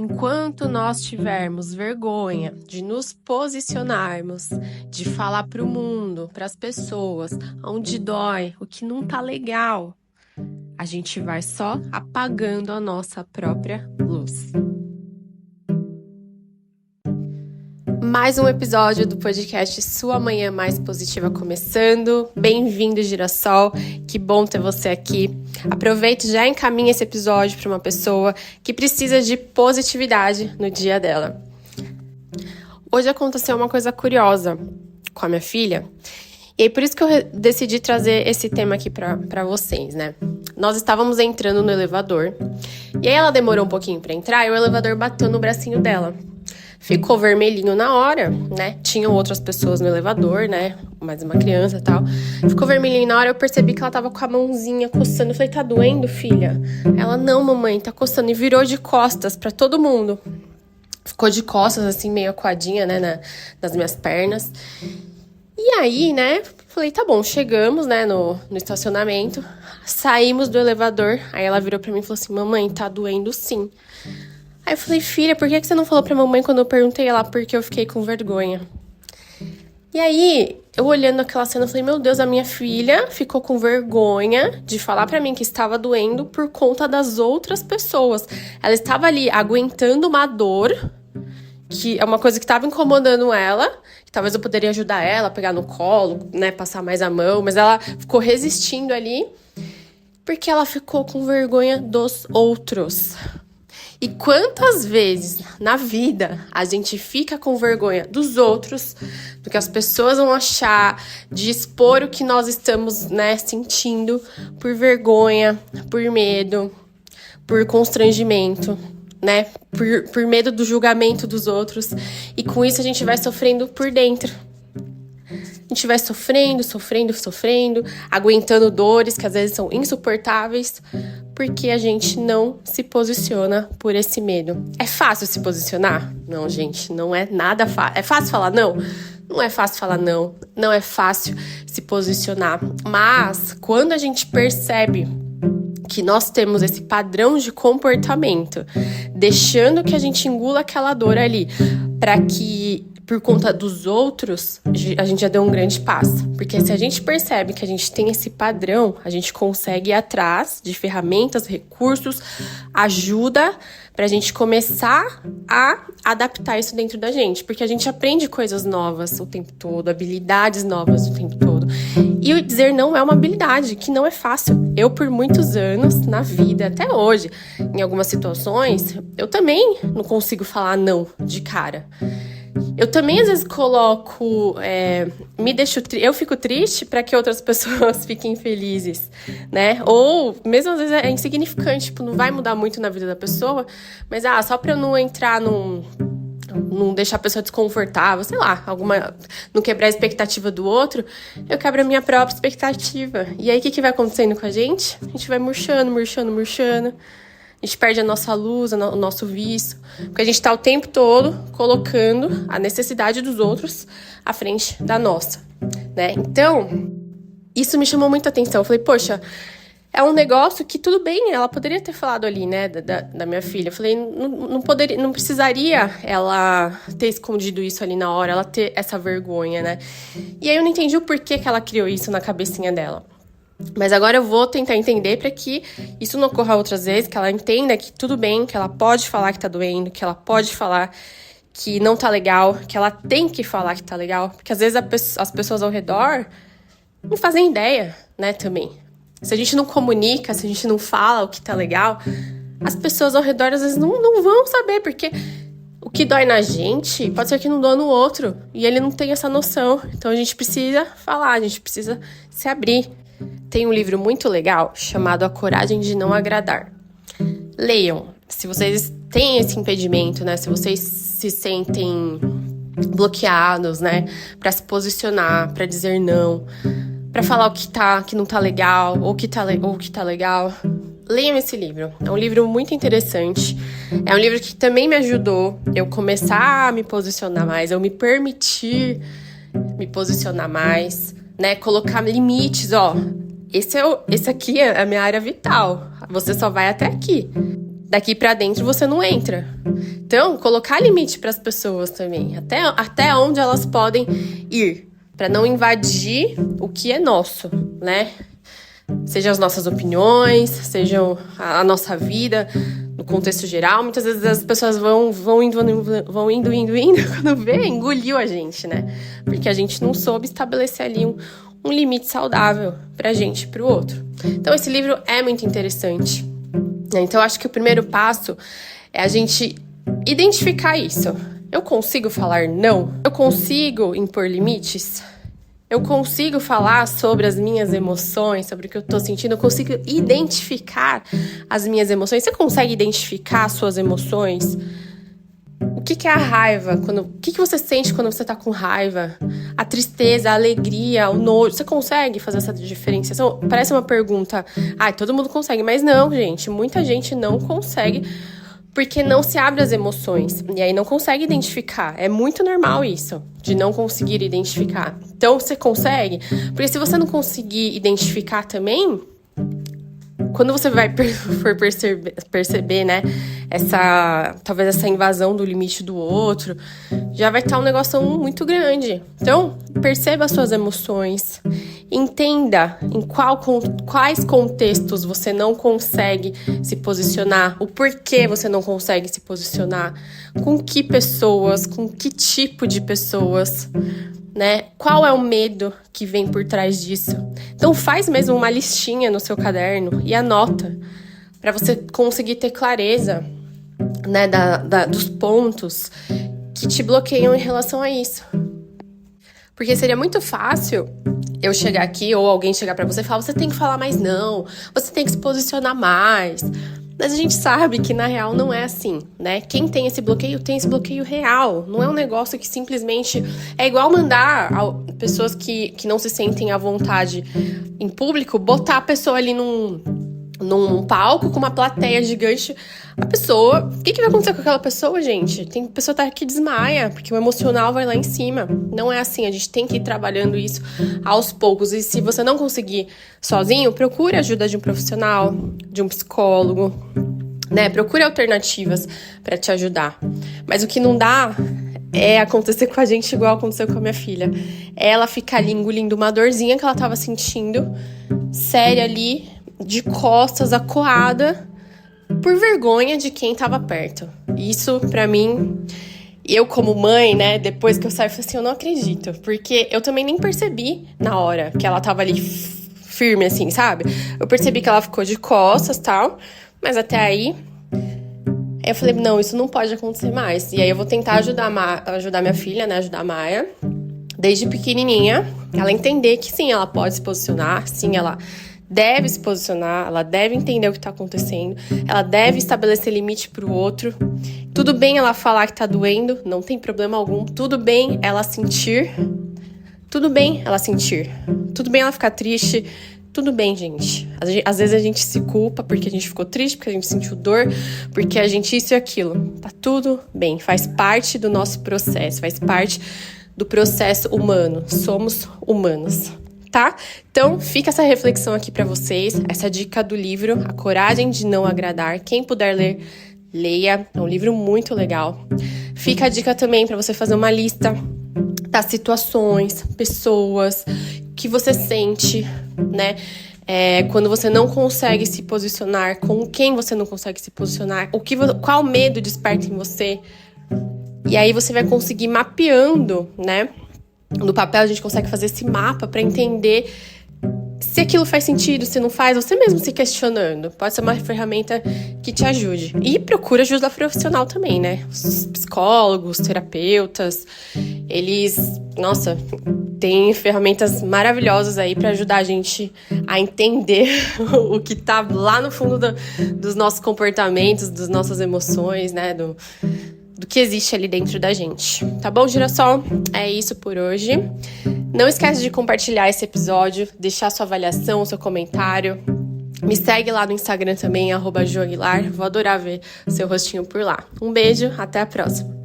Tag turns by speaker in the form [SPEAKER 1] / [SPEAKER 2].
[SPEAKER 1] Enquanto nós tivermos vergonha de nos posicionarmos, de falar para o mundo, para as pessoas, onde dói, o que não tá legal, a gente vai só apagando a nossa própria luz. Mais um episódio do podcast Sua Manhã Mais Positiva começando. Bem-vindo, Girassol. Que bom ter você aqui. Aproveite e já encaminha esse episódio para uma pessoa que precisa de positividade no dia dela. Hoje aconteceu uma coisa curiosa com a minha filha. E aí, por isso que eu decidi trazer esse tema aqui para vocês, né? Nós estávamos entrando no elevador. E aí ela demorou um pouquinho para entrar e o elevador bateu no bracinho dela. Ficou vermelhinho na hora, né? Tinham outras pessoas no elevador, né? Mais uma criança e tal. Ficou vermelhinho na hora, eu percebi que ela tava com a mãozinha coçando. Eu falei, tá doendo, filha? Ela, não, mamãe, tá coçando. E virou de costas pra todo mundo. Ficou de costas, assim, meio acuadinha, né? Nas minhas pernas. E aí, né? Falei, tá bom, chegamos, né? No estacionamento. Saímos do elevador. Aí ela virou pra mim e falou assim, mamãe, tá doendo sim. Aí eu falei, filha, por que você não falou pra mamãe quando eu perguntei ela? Porque eu fiquei com vergonha. E aí, eu olhando aquela cena, eu falei, meu Deus, a minha filha ficou com vergonha de falar pra mim que estava doendo por conta das outras pessoas. Ela estava ali aguentando uma dor, que é uma coisa que estava incomodando ela, que talvez eu poderia ajudar ela, pegar no colo, né, passar mais a mão, mas ela ficou resistindo ali, porque ela ficou com vergonha dos outros. E quantas vezes na vida a gente fica com vergonha dos outros, do que as pessoas vão achar, de expor o que nós estamos, né, sentindo, por vergonha, por medo, por constrangimento, né, por medo do julgamento dos outros. E com isso a gente vai sofrendo por dentro. A gente vai sofrendo, aguentando dores que às vezes são insuportáveis, porque a gente não se posiciona por esse medo. É fácil se posicionar? Não, gente, não é nada fácil. É fácil falar não? Não é fácil falar não. Não é fácil se posicionar. Mas, quando a gente percebe que nós temos esse padrão de comportamento, deixando que a gente engula aquela dor ali, para que por conta dos outros, a gente já deu um grande passo. Porque se a gente percebe que a gente tem esse padrão, a gente consegue ir atrás de ferramentas, recursos, ajuda pra gente começar a adaptar isso dentro da gente. Porque a gente aprende coisas novas o tempo todo, habilidades novas o tempo todo. E o dizer não é uma habilidade, que não é fácil. Eu, por muitos anos, na vida, até hoje, em algumas situações, eu também não consigo falar não de cara. Eu também, às vezes, coloco... eu fico triste para que outras pessoas fiquem felizes, né? Ou, mesmo às vezes, é insignificante, tipo, não vai mudar muito na vida da pessoa, mas, só para eu não entrar não deixar a pessoa desconfortável, sei lá, não quebrar a expectativa do outro, eu quebro a minha própria expectativa. E aí, o que vai acontecendo com a gente? A gente vai murchando. A gente perde a nossa luz, o nosso vício, porque a gente tá o tempo todo colocando a necessidade dos outros à frente da nossa, né? Então, isso me chamou muita atenção. Eu falei, poxa, é um negócio que tudo bem, ela poderia ter falado ali, né, da minha filha. Eu falei, não precisaria ela ter escondido isso ali na hora, ela ter essa vergonha, né? E aí eu não entendi o porquê que ela criou isso na cabecinha dela. Mas agora eu vou tentar entender para que isso não ocorra outras vezes, que ela entenda que tudo bem, que ela pode falar que tá doendo, que ela pode falar que não tá legal, que ela tem que falar que tá legal, porque às vezes as pessoas ao redor não fazem ideia, né, também. Se a gente não comunica, se a gente não fala o que tá legal, as pessoas ao redor às vezes não vão saber, porque o que dói na gente pode ser que não doa no outro, e ele não tem essa noção. Então a gente precisa falar, a gente precisa se abrir. Tem um livro muito legal chamado A Coragem de Não Agradar. Leiam. Se vocês têm esse impedimento, né? Se vocês se sentem bloqueados, né? Pra se posicionar, pra dizer não, pra falar o que não tá legal, ou o que tá legal. Leiam esse livro. É um livro muito interessante. É um livro que também me ajudou eu começar a me posicionar mais, eu me permitir me posicionar mais, né? Colocar limites, ó. Esse aqui é a minha área vital. Você só vai até aqui. daqui pra dentro você não entra. Então, colocar limite para as pessoas também, até onde elas podem ir, para não invadir o que é nosso, né? Seja as nossas opiniões, seja a nossa vida, no contexto geral. Muitas vezes as pessoas vão indo, quando vê, engoliu a gente, né? Porque a gente não soube estabelecer ali um limite saudável pra gente e pro outro. Então, esse livro é muito interessante. Então, eu acho que o primeiro passo é a gente identificar isso. Eu consigo falar não? Eu consigo impor limites? Eu consigo falar sobre as minhas emoções, sobre o que eu tô sentindo? Eu consigo identificar as minhas emoções? Você consegue identificar as suas emoções? O que é a raiva? O que você sente quando você tá com raiva? A tristeza, a alegria, o nojo. Você consegue fazer essa diferenciação? Parece uma pergunta. Todo mundo consegue. Mas não, gente. Muita gente não consegue porque não se abre às emoções. E aí não consegue identificar. É muito normal isso, de não conseguir identificar. Então, você consegue? Porque se você não conseguir identificar também, quando você for perceber, né, talvez essa invasão do limite do outro, já vai estar um negócio muito grande. Então, perceba as suas emoções, entenda em quais contextos você não consegue se posicionar, o porquê você não consegue se posicionar, com que pessoas, com que tipo de pessoas, né? Qual é o medo que vem por trás disso? Então faz mesmo uma listinha no seu caderno e anota para você conseguir ter clareza, né, dos pontos que te bloqueiam em relação a isso. Porque seria muito fácil eu chegar aqui ou alguém chegar para você e falar: você tem que falar mais não, você tem que se posicionar mais. Mas a gente sabe que, na real, não é assim, né? Quem tem esse bloqueio real. Não é um negócio que simplesmente... É igual mandar pessoas que não se sentem à vontade em público, botar a pessoa ali num palco com uma plateia gigante. A pessoa... O que vai acontecer com aquela pessoa, gente? Tem pessoa que desmaia, porque o emocional vai lá em cima. Não é assim, a gente tem que ir trabalhando isso aos poucos. E se você não conseguir sozinho, procure a ajuda de um profissional, de um psicólogo, né? Procure alternativas para te ajudar. Mas o que não dá é acontecer com a gente igual aconteceu com a minha filha. Ela ficar ali engolindo uma dorzinha que ela tava sentindo, séria ali, de costas, acuada, por vergonha de quem tava perto. Isso, pra mim, eu como mãe, né, depois que eu saí, eu falei assim, eu não acredito. Porque eu também nem percebi na hora que ela tava ali firme, assim, sabe? Eu percebi que ela ficou de costas e tal, mas até aí... eu falei, não, isso não pode acontecer mais. E aí eu vou tentar ajudar minha filha, né, ajudar a Maia, desde pequenininha, ela entender que sim, ela pode se posicionar, sim, ela deve se posicionar, ela deve entender o que tá acontecendo, ela deve estabelecer limite pro outro. Tudo bem ela falar que tá doendo, não tem problema algum. Tudo bem ela sentir. Tudo bem ela sentir. Tudo bem ela ficar triste. Tudo bem, gente. Às vezes a gente se culpa porque a gente ficou triste, porque a gente sentiu dor, porque a gente isso e aquilo. Tá tudo bem, faz parte do nosso processo, faz parte do processo humano. Somos humanos. Tá? Então, fica essa reflexão aqui pra vocês, essa dica do livro, A Coragem de Não Agradar. Quem puder ler, leia. É um livro muito legal. Fica a dica também pra você fazer uma lista das situações, pessoas que você sente, né? Quando você não consegue se posicionar, com quem você não consegue se posicionar, qual medo desperta em você. E aí você vai conseguir mapeando, né? No papel a gente consegue fazer esse mapa para entender se aquilo faz sentido, se não faz, você mesmo se questionando. Pode ser uma ferramenta que te ajude. E procura ajuda profissional também, né? Os psicólogos, terapeutas, eles, nossa, têm ferramentas maravilhosas aí para ajudar a gente a entender o que tá lá no fundo dos nossos comportamentos, das nossas emoções, né? Do que existe ali dentro da gente. Tá bom, Girassol? É isso por hoje. Não esquece de compartilhar esse episódio, deixar sua avaliação, seu comentário. Me segue lá no Instagram também, @joaguilar. Vou adorar ver seu rostinho por lá. Um beijo, até a próxima.